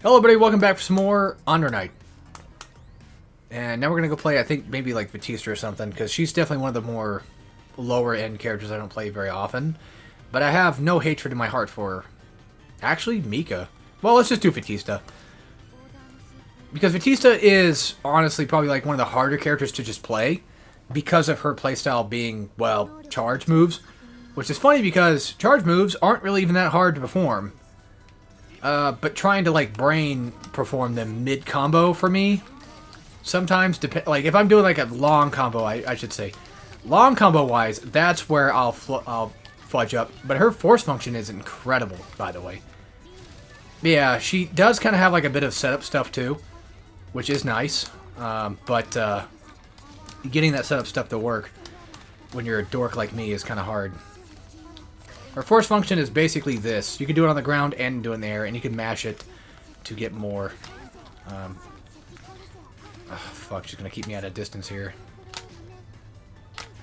Hello everybody, welcome back for some more Under Night. And now we're going to go play, I think, maybe like Vatista or something, because she's definitely one of the more lower end characters I don't play very often. But I have no hatred in my heart for her. Actually, Mika. Well, let's just do Vatista. Because Vatista is, honestly, probably like one of the harder characters to just play, because of her playstyle being, well, charge moves. Which is funny because charge moves aren't really even that hard to perform. But trying to, like, brain perform them mid-combo for me, sometimes, like, if I'm doing, like, a long combo, I should say, long combo-wise, that's where I'll fudge up. But her force function is incredible, by the way. Yeah, she does kind of have, like, a bit of setup stuff, too, which is nice. But getting that setup stuff to work when you're a dork like me is kind of hard. Her force function is basically this. You can do it on the ground and do it in the air, and you can mash it to get more. Fuck, she's going to keep me at a distance here.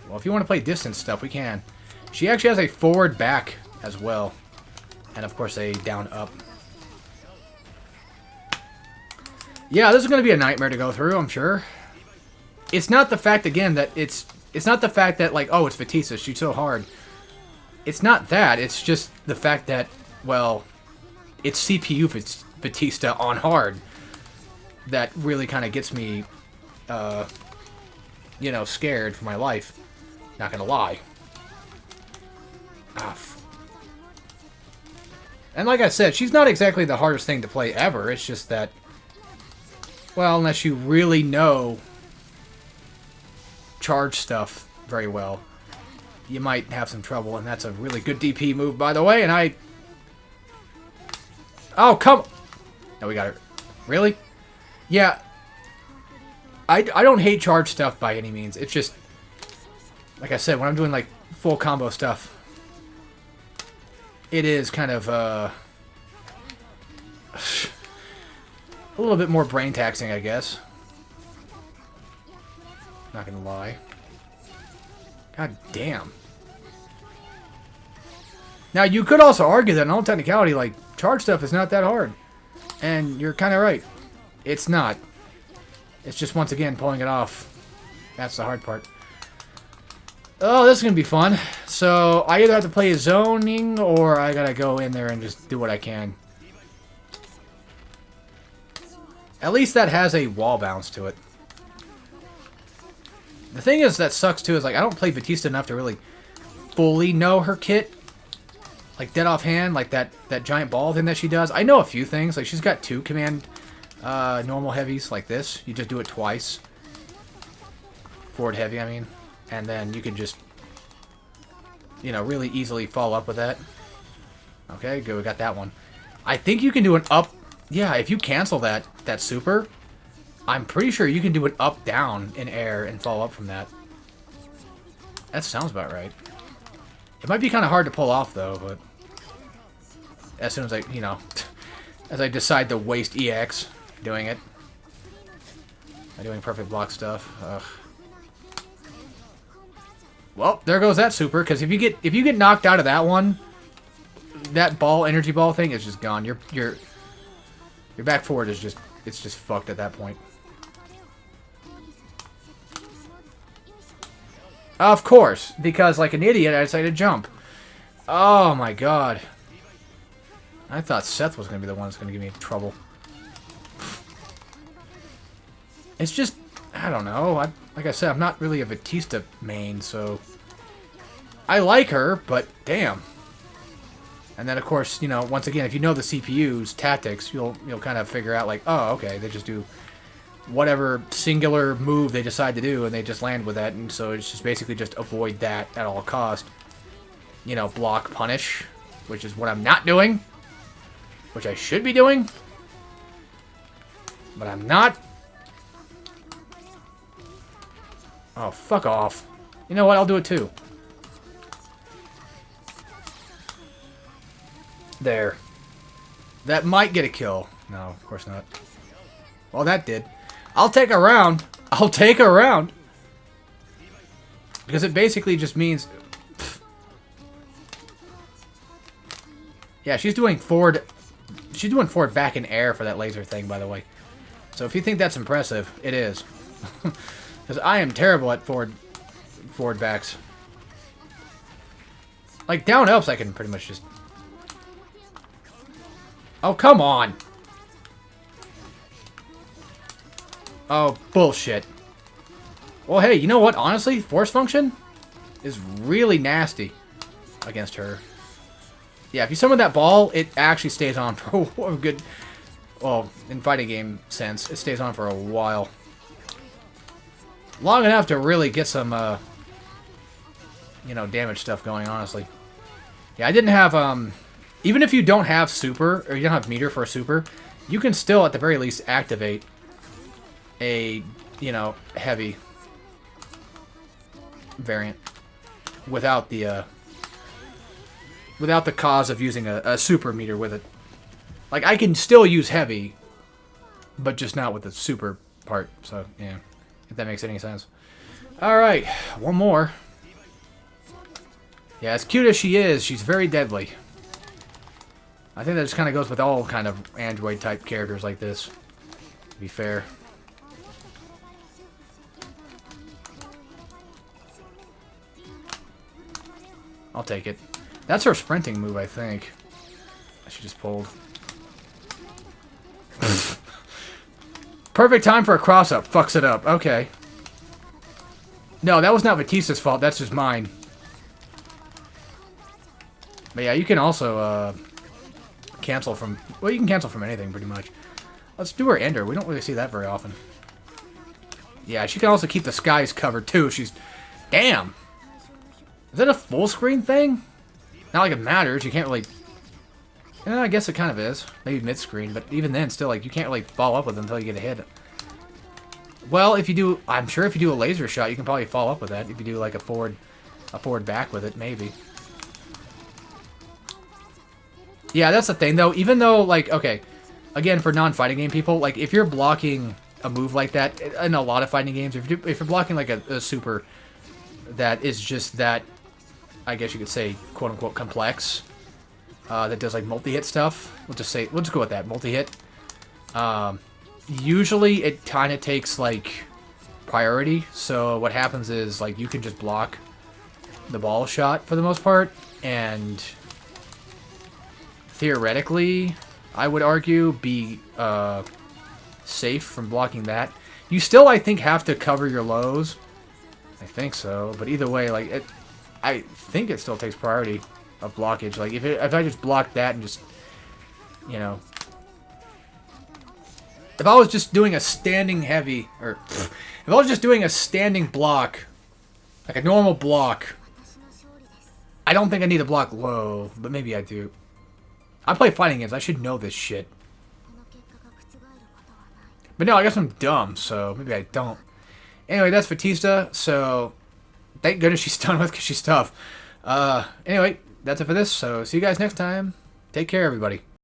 Well, if you want to play distance stuff, we can. She actually has a forward back as well. And, of course, a down up. Yeah, this is going to be a nightmare to go through, I'm sure. It's not the fact, again, that it's not the fact that, like, oh, it's Vatista, she's so hard. It's not that. It's just the fact that, well, it's CPU Vatista on hard that really kind of gets me, you know, scared for my life. Not gonna lie. And like I said, she's not exactly the hardest thing to play ever. It's just that, well, unless you really know charge stuff very well, you might have some trouble, and that's a really good DP move, by the way, and I... Oh, come... No, we got her. Really? Yeah. I don't hate charge stuff by any means. It's just... Like I said, when I'm doing, like, full combo stuff, it is kind of, a little bit more brain taxing, I guess. Not gonna lie. God damn. Now, you could also argue that in all technicality, like, charge stuff is not that hard. And you're kind of right. It's not. It's just, once again, pulling it off. That's the hard part. Oh, this is going to be fun. So, I either have to play a zoning, or I gotta go in there and just do what I can. At least that has a wall bounce to it. The thing is that sucks, too, is, like, I don't play Vatista enough to really fully know her kit. Like, dead offhand, like that giant ball thing that she does. I know a few things. Like, she's got 2 command normal heavies like this. You just do it twice. Forward heavy, I mean. And then you can just, you know, really easily follow up with that. Okay, good. We got that one. I think you can do an up... Yeah, if you cancel that super, I'm pretty sure you can do an up-down in air and follow up from that. That sounds about right. It might be kind of hard to pull off, though, but... As soon as I, you know... As I decide to waste EX doing it. By doing perfect block stuff. Ugh. Well, there goes that super, because if you get knocked out of that one, that ball, energy ball thing is just gone. Your back forward is just... It's just fucked at that point. Of course, because like an idiot, I decided to jump. Oh my god. I thought Seth was going to be the one that's going to give me trouble. It's just, I don't know. Like I said, I'm not really a Vatista main, so... I like her, but damn. And then, of course, you know, once again, if you know the CPU's tactics, you'll kind of figure out, like, oh, okay, they just do whatever singular move they decide to do, and they just land with that, and so it's just basically just avoid that at all cost. You know, block, punish, which is what I'm not doing, which I should be doing, but I'm not. Oh, fuck off. You know what, I'll do it too. There. That might get a kill. No, of course not. Well, that did. I'll take a round. I'll take a round. Because it basically just means... Pff. Yeah, she's doing forward she's doing forward back in air for that laser thing, by the way. So if you think that's impressive, it is. Because I am terrible at forward backs. Like, down ups I can pretty much just... Oh, come on! Oh, bullshit. Well, hey, you know what? Honestly, force function is really nasty against her. Yeah, if you summon that ball, it actually stays on for a good... Well, in fighting game sense, it stays on for a while. Long enough to really get some, you know, damage stuff going, honestly. Yeah, I didn't have, even if you don't have super, or you don't have meter for a super, you can still, at the very least, activate a, you know, heavy variant without the cause of using a super meter with it. Like, I can still use heavy, but just not with the super part, so, yeah. If that makes any sense. Alright, one more. Yeah, as cute as she is, she's very deadly. I think that just kind of goes with all kind of android-type characters like this, to be fair. I'll take it. That's her sprinting move, I think. She just pulled. Perfect time for a cross-up. Fucks it up. Okay. No, that was not Vatista's fault. That's just mine. But yeah, you can also cancel from... Well, you can cancel from anything, pretty much. Let's do her ender. We don't really see that very often. Yeah, she can also keep the skies covered, too. She's... Damn! Is that a full screen thing? Not like it matters. You can't really... I guess it kind of is. Maybe mid-screen, but even then, still, like, you can't really follow up with it until you get a hit. Well, if you do... I'm sure if you do a laser shot, you can probably follow up with that. If you do, like, a forward back with it, maybe. Yeah, that's the thing, though. Even though, like, okay, again, for non-fighting game people, like, if you're blocking a move like that, in a lot of fighting games, if you're blocking, like, a super that is just that, I guess you could say, quote-unquote, complex... that does like multi-hit stuff. We'll just go with that, multi-hit. Usually it kind of takes like priority. So what happens is like you can just block the ball shot for the most part, and theoretically, I would argue, be safe from blocking that. You still, I think, have to cover your lows. I think so, but either way, like I think it still takes priority of blockage. Like, if I just block that and just, you know... If I was just doing a standing heavy, or... If I was just doing a standing block, like a normal block, I don't think I need to block low, but maybe I do. I play fighting games, I should know this shit. But no, I guess I'm dumb, so maybe I don't. Anyway, that's Vatista, so... Thank goodness she's done with, because she's tough. Anyway... That's it for this, so see you guys next time. Take care, everybody.